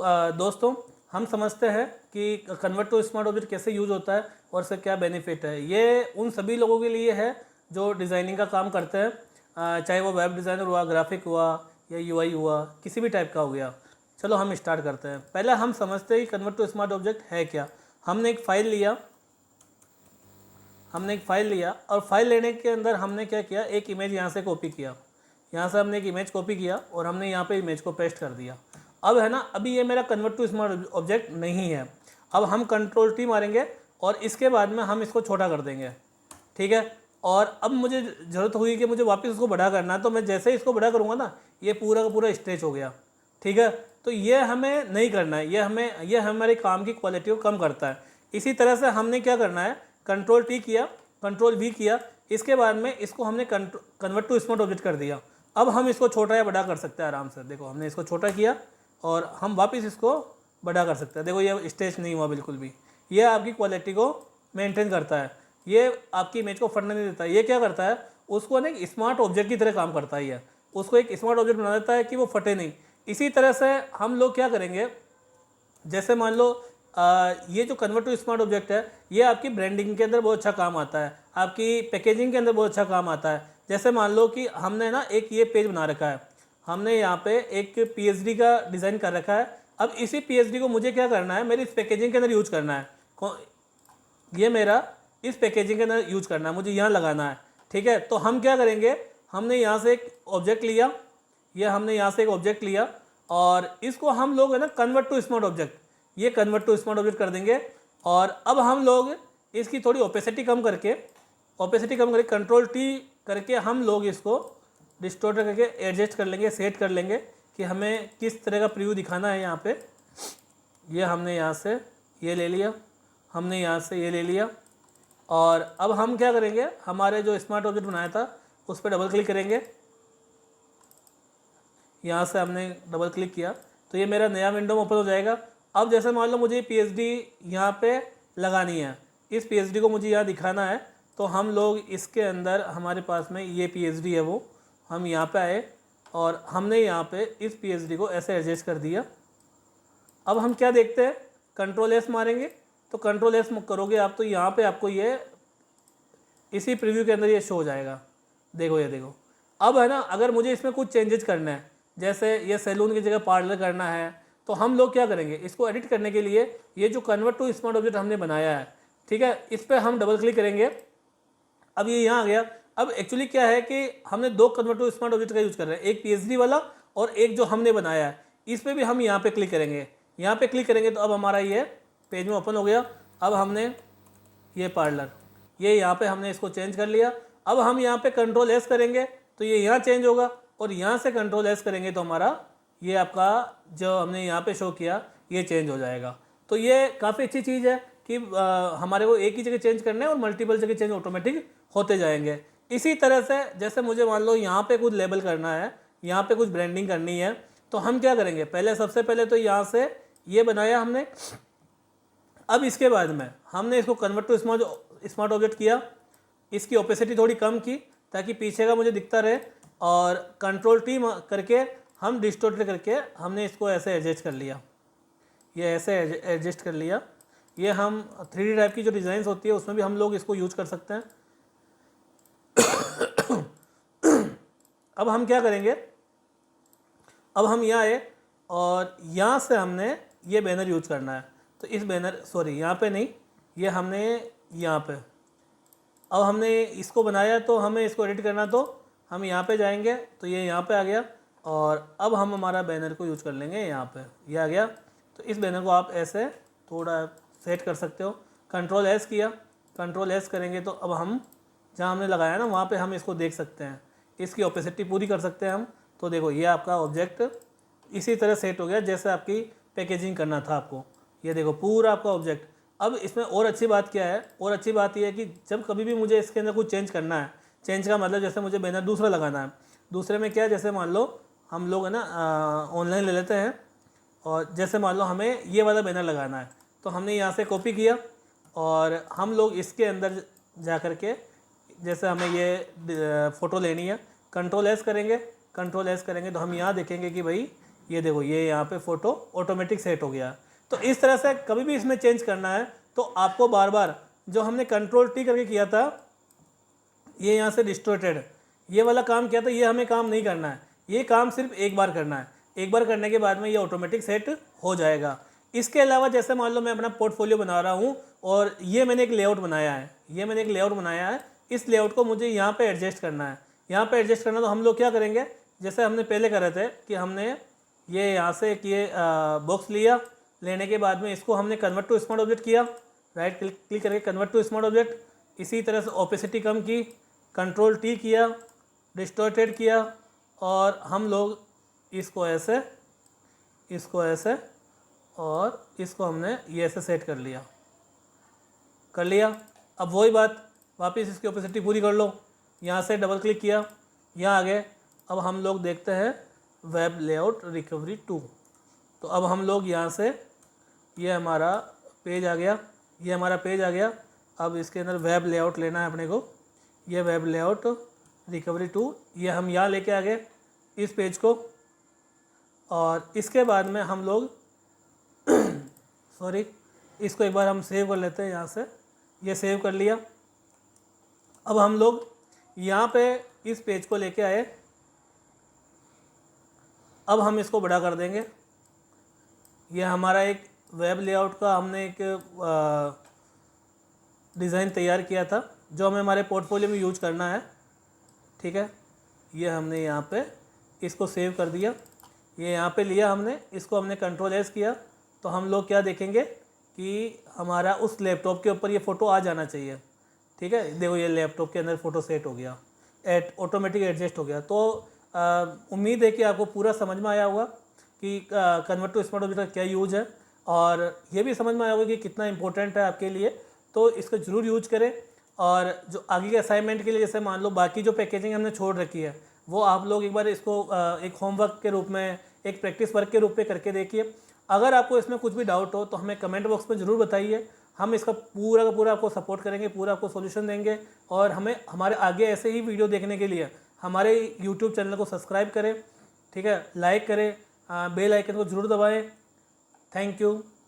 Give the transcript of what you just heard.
दोस्तों, हम समझते हैं कि कन्वर्ट टू स्मार्ट ऑब्जेक्ट कैसे यूज़ होता है और इससे क्या बेनिफिट है। ये उन सभी लोगों के लिए है जो डिज़ाइनिंग का काम करते हैं, चाहे वो वेब डिज़ाइनर हुआ, ग्राफिक हुआ या यूआई हुआ, किसी भी टाइप का हो गया। चलो हम स्टार्ट करते हैं। पहले हम समझते हैं कि कन्वर्ट टू स्मार्ट ऑब्जेक्ट है क्या। हमने एक फ़ाइल लिया और फाइल लेने के अंदर हमने क्या किया, एक इमेज यहाँ से कॉपी किया, यहाँ से हमने एक इमेज कॉपी किया और हमने यहाँ पे इमेज को पेस्ट कर दिया। अब है ना, अभी ये मेरा कन्वर्ट टू स्मार्ट ऑब्जेक्ट नहीं है। अब हम कंट्रोल टी मारेंगे और इसके बाद में हम इसको छोटा कर देंगे, ठीक है। और अब मुझे ज़रूरत हुई कि मुझे वापस इसको बड़ा करना है, तो मैं जैसे ही इसको बड़ा करूँगा ना, ये पूरा का पूरा स्ट्रेच हो गया, ठीक है। तो ये हमें नहीं करना है, ये हमारे काम की क्वालिटी को कम करता है। इसी तरह से हमने क्या करना है, कंट्रोल टी किया, कंट्रोल वी किया, इसके बाद में इसको हमने कन्वर्ट टू स्मार्ट ऑब्जेक्ट कर दिया। अब हम इसको छोटा या बड़ा कर सकते हैं आराम से। देखो, हमने इसको छोटा किया और हम वापस इसको बड़ा कर सकते हैं। देखो, ये स्ट्रेच नहीं हुआ बिल्कुल भी। ये आपकी क्वालिटी को मेंटेन करता है, ये आपकी इमेज को फटने नहीं देता। ये क्या करता है, उसको ना एक स्मार्ट ऑब्जेक्ट की तरह काम करता है। ये उसको एक स्मार्ट ऑब्जेक्ट बना देता है कि वो फटे नहीं। इसी तरह से हम लोग क्या करेंगे, जैसे मान लो ये जो कन्वर्ट टू स्मार्ट ऑब्जेक्ट है, ये आपकी ब्रांडिंग के अंदर बहुत अच्छा काम आता है, आपकी पैकेजिंग के अंदर बहुत अच्छा काम आता है। जैसे मान लो कि हमने ना एक ये पेज बना रखा है, हमने यहाँ पे एक पीएचडी का डिज़ाइन कर रखा है। अब इसी पीएचडी को मुझे क्या करना है, मेरी इस पैकेजिंग के अंदर यूज करना है। ये मेरा इस पैकेजिंग के अंदर यूज करना है, मुझे यहाँ लगाना है, ठीक है। तो हम क्या करेंगे, हमने यहाँ से एक ऑब्जेक्ट लिया, ये हमने यहाँ से एक ऑब्जेक्ट लिया और इसको हम लोग है ना कन्वर्ट टू स्मार्ट ऑब्जेक्ट, ये कन्वर्ट टू स्मार्ट ऑब्जेक्ट कर देंगे। और अब हम लोग इसकी थोड़ी ओपेसिटी कम करके कंट्रोल टी करके हम लोग इसको डिस्टोर्ट करके एडजस्ट कर लेंगे, सेट कर लेंगे कि हमें किस तरह का प्रीव्यू दिखाना है। यहाँ पे ये हमने यहाँ से ये ले लिया, हमने यहाँ से ये ले लिया और अब हम क्या करेंगे, हमारे जो स्मार्ट ऑब्जेक्ट बनाया था उस पर डबल क्लिक करेंगे। यहाँ से हमने डबल क्लिक किया तो ये मेरा नया विंडो में ओपन हो जाएगा। अब जैसे मान लो मुझे पीएचडी यहाँ पे लगानी है, इस पीएचडी को मुझे यहाँ दिखाना है, तो हम लोग इसके अंदर हमारे पास में ये पीएचडी है, वो हम यहाँ पे आए और हमने यहाँ पे इस पीएचडी को ऐसे एडजस्ट कर दिया। अब हम क्या देखते हैं, कंट्रोल एस मारेंगे, तो कंट्रोल एस करोगे आप तो यहाँ पे आपको ये इसी प्रीव्यू के अंदर ये शो हो जाएगा। देखो, ये देखो। अब है ना, अगर मुझे इसमें कुछ चेंजेस करना है, जैसे ये सैलून की जगह पार्लर करना है, तो हम लोग क्या करेंगे, इसको एडिट करने के लिए ये जो कन्वर्ट टू स्मार्ट ऑब्जेक्ट हमने बनाया है, ठीक है, इस पर हम डबल क्लिक करेंगे। अब ये यहाँ आ गया। अब एक्चुअली क्या है कि हमने दो कन्वर्ट टू स्मार्ट ऑब्जेक्ट का यूज़ कर रहे हैं, एक पीएचडी वाला और एक जो हमने बनाया है। इस पर भी हम यहाँ पे क्लिक करेंगे, यहाँ पे क्लिक करेंगे तो अब हमारा ये पेज में ओपन हो गया। अब हमने ये पार्लर, ये यहाँ पे हमने इसको चेंज कर लिया। अब हम यहाँ पे कंट्रोल एस करेंगे तो ये यहाँ चेंज होगा और यहाँ से कंट्रोल एस करेंगे तो हमारा ये आपका जो हमने यहाँ पे शो किया ये चेंज हो जाएगा। तो ये काफ़ी अच्छी चीज़ है कि हमारे को एक ही जगह चेंज करना है और मल्टीपल जगह चेंज ऑटोमेटिक होते जाएंगे। इसी तरह से जैसे मुझे मान लो यहाँ पे कुछ लेबल करना है, यहाँ पे कुछ ब्रांडिंग करनी है, तो हम क्या करेंगे, पहले सबसे पहले तो यहाँ से ये बनाया हमने। अब इसके बाद में हमने इसको कन्वर्ट टू स्मार्ट ऑब्जेक्ट किया, इसकी ओपेसिटी थोड़ी कम की ताकि पीछे का मुझे दिखता रहे और कंट्रोल टी करके हम डिस्टोर्ट करके हमने इसको ऐसे एडजस्ट कर लिया, ये ऐसे एडजस्ट कर लिया। ये हम 3D टाइप की जो डिज़ाइंस होती है उसमें भी हम लोग इसको यूज कर सकते हैं। अब हम क्या करेंगे, अब हम यहाँ आए और यहाँ से हमने ये बैनर यूज करना है, तो इस बैनर यहाँ पे नहीं, ये हमने यहाँ पे, अब हमने इसको बनाया तो हमें इसको एडिट करना, तो हम यहाँ पे जाएंगे तो ये यहाँ पे आ गया और अब हम हमारा बैनर को यूज कर लेंगे। यहाँ पे ये आ गया, तो इस बैनर को आप ऐसे थोड़ा सेट कर सकते हो। कंट्रोल एस किया, कंट्रोल एस करेंगे तो अब हम जहाँ हमने लगाया ना वहाँ पे हम इसको देख सकते हैं, इसकी ओपेसिटी पूरी कर सकते हैं हम। तो देखो, ये आपका ऑब्जेक्ट इसी तरह सेट हो गया जैसे आपकी पैकेजिंग करना था आपको। ये देखो पूरा आपका ऑब्जेक्ट। अब इसमें और अच्छी बात क्या है, और अच्छी बात यह है कि जब कभी भी मुझे इसके अंदर कुछ चेंज करना है, चेंज का मतलब जैसे मुझे बैनर दूसरा लगाना है, दूसरे में क्या है, जैसे मान लो हम लोग है ना ऑनलाइन ले लेते हैं और जैसे मान लो हमें ये वाला बैनर लगाना है, तो हमने यहाँ से कॉपी किया और हम लोग इसके अंदर जा कर के जैसे हमें ये फ़ोटो लेनी है, कंट्रोल एस करेंगे, कंट्रोल एस करेंगे तो हम यहाँ देखेंगे कि भाई ये देखो ये यहाँ पे फ़ोटो ऑटोमेटिक सेट हो गया। तो इस तरह से कभी भी इसमें चेंज करना है तो आपको बार बार जो हमने कंट्रोल टी करके किया था, ये यहाँ से डिस्टॉर्टेड ये वाला काम किया था, ये हमें काम नहीं करना है। ये काम सिर्फ एक बार करना है, एक बार करने के बाद में ये ऑटोमेटिक सेट हो जाएगा। इसके अलावा जैसे मान लो मैं अपना पोर्टफोलियो बना रहा हूँ और ये मैंने एक लेआउट बनाया है, इस लेआउट को मुझे यहाँ पे एडजस्ट करना है। यहाँ पे एडजस्ट करना तो हम लोग क्या करेंगे, जैसे हमने पहले करे थे कि हमने ये यहाँ से एक ये बॉक्स लिया, लेने के बाद में इसको हमने कन्वर्ट टू स्मार्ट ऑब्जेक्ट किया, राइट क्लिक करके कन्वर्ट टू स्मार्ट ऑब्जेक्ट। इसी तरह से ओपेसिटी कम की, कंट्रोल टी किया, डिस्टॉर्टेड किया, और हम लोग इसको ऐसे और इसको हमने ये ऐसे सेट कर लिया। अब वही बात वापस इसकी ओपेसिटी पूरी कर लो, यहाँ से डबल क्लिक किया, यहाँ आ गए। अब हम लोग देखते हैं वेब लेआउट रिकवरी 2। तो अब हम लोग यहाँ से ये हमारा पेज आ गया, अब इसके अंदर वेब लेआउट लेना है अपने को। ये वेब लेआउट रिकवरी 2 ये हम यहाँ लेके आ गए इस पेज को, और इसके बाद में हम लोग इसको एक बार हम सेव कर लेते हैं। यहाँ से ये सेव कर लिया। अब हम लोग यहाँ पे इस पेज को लेके आए, अब हम इसको बड़ा कर देंगे। ये हमारा एक वेब लेआउट का हमने एक डिज़ाइन तैयार किया था जो हमें हमारे पोर्टफोलियो में यूज करना है, ठीक है। ये हमने यहाँ पे इसको सेव कर दिया, ये यहाँ पे लिया हमने, इसको हमने कंट्रोल एस किया। तो हम लोग क्या देखेंगे कि हमारा उस लैपटॉप के ऊपर ये फ़ोटो आ जाना चाहिए, ठीक है। देखो ये लैपटॉप के अंदर फ़ोटो सेट हो गया, ऑटोमेटिक एडजस्ट हो गया। तो उम्मीद है कि आपको पूरा समझ में आया होगा कि कन्वर्ट टू स्मार्ट ऑब्जेक्ट का क्या यूज है, और ये भी समझ में आया होगा कि कितना इंपॉर्टेंट है आपके लिए। तो इसको ज़रूर यूज करें, और जो आगे के असाइनमेंट के लिए जैसे मान लो बाकी जो पैकेजिंग हमने छोड़ रखी है वो आप लोग एक बार इसको एक होमवर्क के रूप में, एक प्रैक्टिस वर्क के रूप में करके देखिए। अगर आपको इसमें कुछ भी डाउट हो तो हमें कमेंट बॉक्स में ज़रूर बताइए, हम इसका पूरा का पूरा आपको सपोर्ट करेंगे, पूरा आपको सॉल्यूशन देंगे। और हमें हमारे आगे ऐसे ही वीडियो देखने के लिए हमारे यूट्यूब चैनल को सब्सक्राइब करें, ठीक है, लाइक करें, बेल आइकन को ज़रूर दबाएं। Thank you.